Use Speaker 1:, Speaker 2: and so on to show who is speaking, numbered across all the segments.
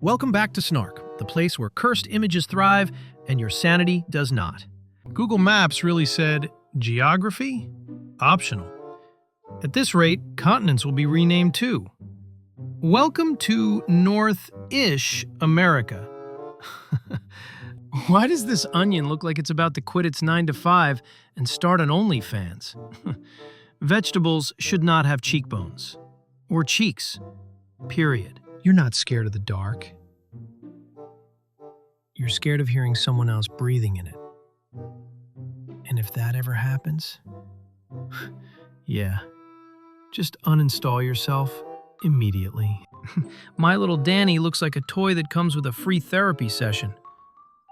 Speaker 1: Welcome back to Snark, the place where cursed images thrive and your sanity does not. Google Maps really said, geography? Optional. At this rate, continents will be renamed too. Welcome to North-ish America. Why does this onion look like it's about to quit its 9-to-5 and start an OnlyFans? Vegetables should not have cheekbones. Or cheeks. Period. You're not scared of the dark. You're scared of hearing someone else breathing in it. And if that ever happens, yeah, just uninstall yourself immediately. My little Danny looks like a toy that comes with a free therapy session.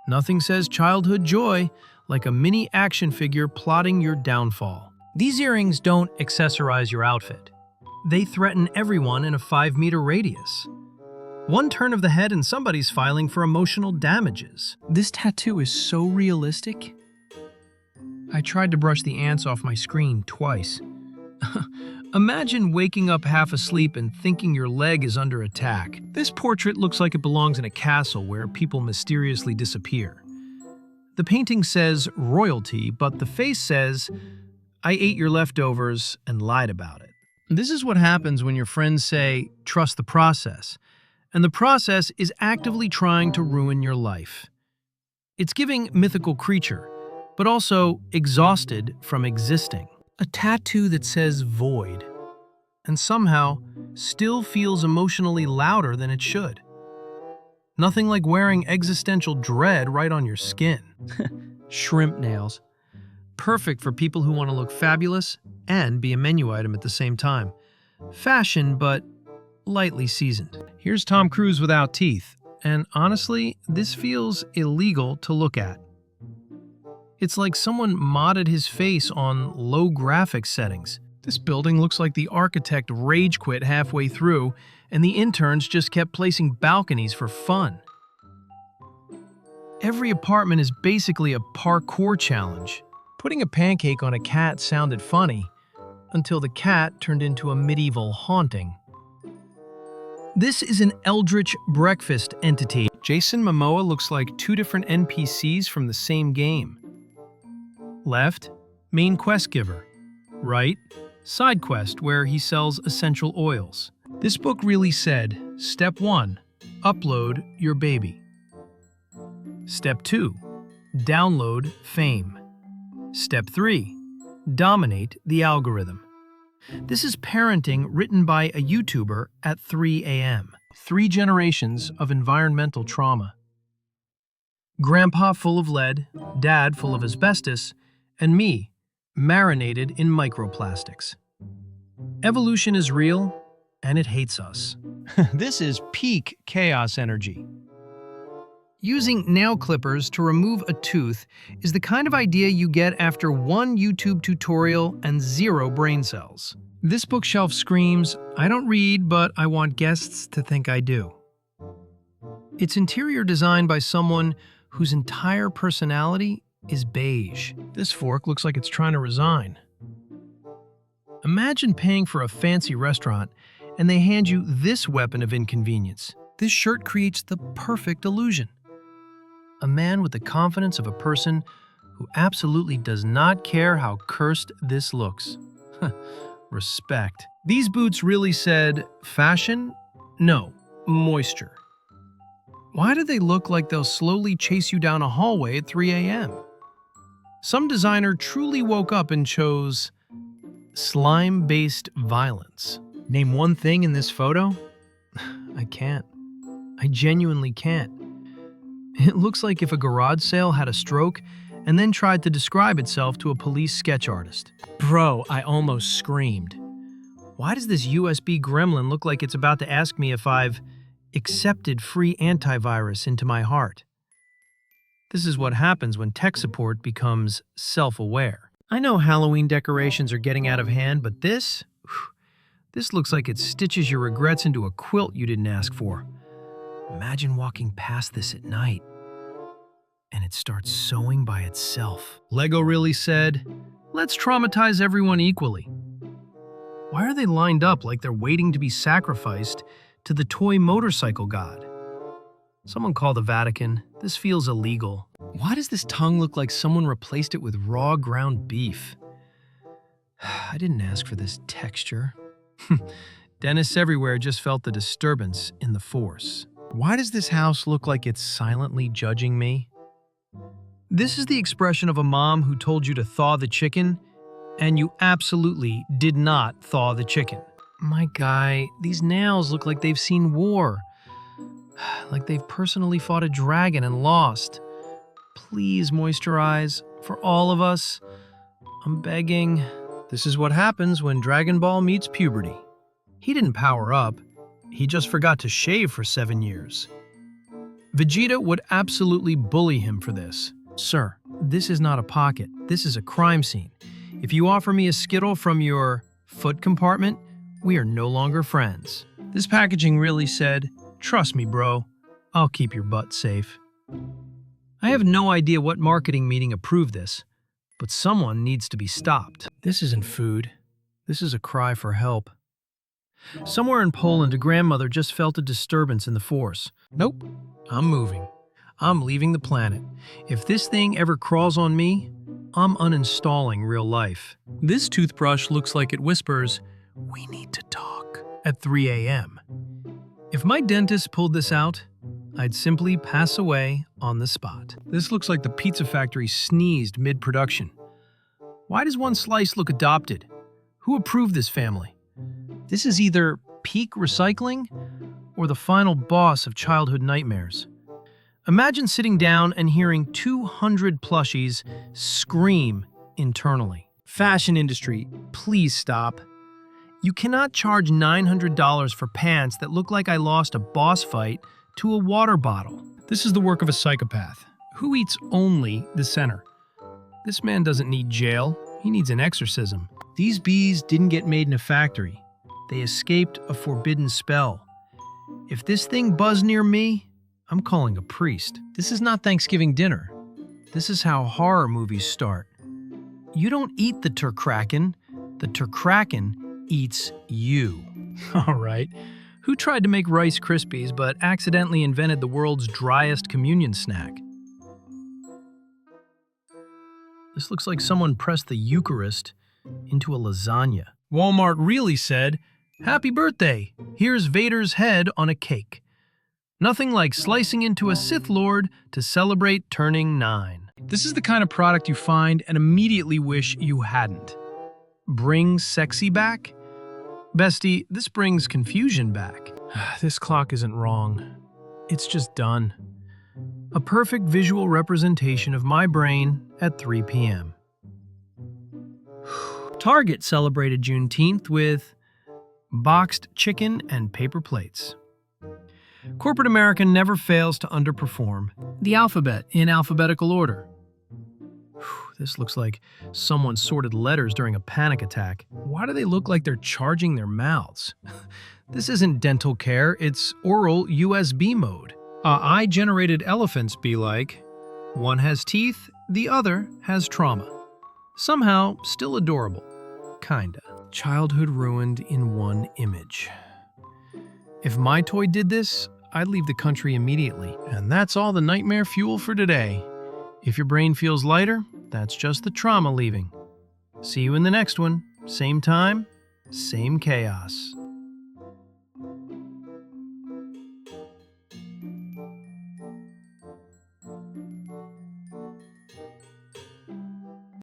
Speaker 1: Nothing says childhood joy like a mini action figure plotting your downfall. These earrings don't accessorize your outfit. They threaten everyone in a 5-meter radius. One turn of the head and somebody's filing for emotional damages. This tattoo is so realistic. I tried to brush the ants off my screen twice. Imagine waking up half asleep and thinking your leg is under attack. This portrait looks like it belongs in a castle where people mysteriously disappear. The painting says royalty, but the face says, I ate your leftovers and lied about it. This is what happens when your friends say, trust the process, and the process is actively trying to ruin your life. It's giving mythical creature, but also exhausted from existing. A tattoo that says void, and somehow still feels emotionally louder than it should. Nothing like wearing existential dread right on your skin. Shrimp nails. Perfect for people who want to look fabulous and be a menu item at the same time. Fashion, but lightly seasoned. Here's Tom Cruise without teeth, and honestly, this feels illegal to look at. It's like someone modded his face on low graphics settings. This building looks like the architect rage quit halfway through, and the interns just kept placing balconies for fun. Every apartment is basically a parkour challenge. Putting a pancake on a cat sounded funny, until the cat turned into a medieval haunting. This is an eldritch breakfast entity. Jason Momoa looks like two different NPCs from the same game. Left, main quest giver. Right, side quest where he sells essential oils. This book really said, Step 1, upload your baby. Step 2, download fame. Step 3, dominate the algorithm. This is parenting written by a YouTuber at 3 a.m. 3 generations of environmental trauma. Grandpa full of lead, dad full of asbestos, and me, marinated in microplastics. Evolution is real, and it hates us. This is peak chaos energy. Using nail clippers to remove a tooth is the kind of idea you get after one YouTube tutorial and 0 brain cells. This bookshelf screams, I don't read, but I want guests to think I do. It's interior designed by someone whose entire personality is beige. This fork looks like it's trying to resign. Imagine paying for a fancy restaurant and they hand you this weapon of inconvenience. This shirt creates the perfect illusion. A man with the confidence of a person who absolutely does not care how cursed this looks. Respect. These boots really said, fashion? No, moisture. Why do they look like they'll slowly chase you down a hallway at 3 a.m.? Some designer truly woke up and chose slime-based violence. Name one thing in this photo? I can't. I genuinely can't. It looks like if a garage sale had a stroke and then tried to describe itself to a police sketch artist. Bro, I almost screamed. Why does this USB gremlin look like it's about to ask me if I've accepted free antivirus into my heart? This is what happens when tech support becomes self-aware. I know Halloween decorations are getting out of hand, but this looks like it stitches your regrets into a quilt you didn't ask for. Imagine walking past this at night, and it starts sewing by itself. Lego really said, let's traumatize everyone equally. Why are they lined up like they're waiting to be sacrificed to the toy motorcycle god? Someone call the Vatican. This feels illegal. Why does this tongue look like someone replaced it with raw ground beef? I didn't ask for this texture. Dentists everywhere just felt the disturbance in the force. Why does this house look like it's silently judging me? This is the expression of a mom who told you to thaw the chicken, and you absolutely did not thaw the chicken. My guy, these nails look like they've seen war. Like they've personally fought a dragon and lost. Please moisturize for all of us. I'm begging. This is what happens when Dragon Ball meets puberty. He didn't power up. He just forgot to shave for 7 years. Vegeta would absolutely bully him for this. Sir, this is not a pocket. This is a crime scene. If you offer me a Skittle from your foot compartment, we are no longer friends. This packaging really said, "Trust me, bro. I'll keep your butt safe." I have no idea what marketing meeting approved this, but someone needs to be stopped. This isn't food. This is a cry for help. Somewhere in Poland, a grandmother just felt a disturbance in the force. Nope, I'm moving. I'm leaving the planet. If this thing ever crawls on me, I'm uninstalling real life. This toothbrush looks like it whispers, "We need to talk," at 3 a.m. If my dentist pulled this out, I'd simply pass away on the spot. This looks like the pizza factory sneezed mid-production. Why does one slice look adopted? Who approved this family? This is either peak recycling or the final boss of childhood nightmares. Imagine sitting down and hearing 200 plushies scream internally. Fashion industry, please stop. You cannot charge $900 for pants that look like I lost a boss fight to a water bottle. This is the work of a psychopath who eats only the center. This man doesn't need jail. He needs an exorcism. These bees didn't get made in a factory. They escaped a forbidden spell. If this thing buzzed near me, I'm calling a priest. This is not Thanksgiving dinner. This is how horror movies start. You don't eat the Turkraken. The Turkraken eats you. All right. Who tried to make Rice Krispies but accidentally invented the world's driest communion snack? This looks like someone pressed the Eucharist into a lasagna. Walmart really said, "Happy birthday! Here's Vader's head on a cake." Nothing like slicing into a Sith Lord to celebrate turning 9. This is the kind of product you find and immediately wish you hadn't. Bring sexy back? Bestie, this brings confusion back. This clock isn't wrong. It's just done. A perfect visual representation of my brain at 3 p.m. Target celebrated Juneteenth with boxed chicken and paper plates. Corporate America never fails to underperform. The alphabet in alphabetical order. This looks like someone sorted letters during a panic attack. Why do they look like they're charging their mouths? This isn't dental care, it's oral USB mode. AI-generated elephants be like, one has teeth, the other has trauma. Somehow, still adorable. Kinda. Childhood ruined in one image. If my toy did this, I'd leave the country immediately. And that's all the nightmare fuel for today. If your brain feels lighter, that's just the trauma leaving. See you in the next one. Same time, same chaos.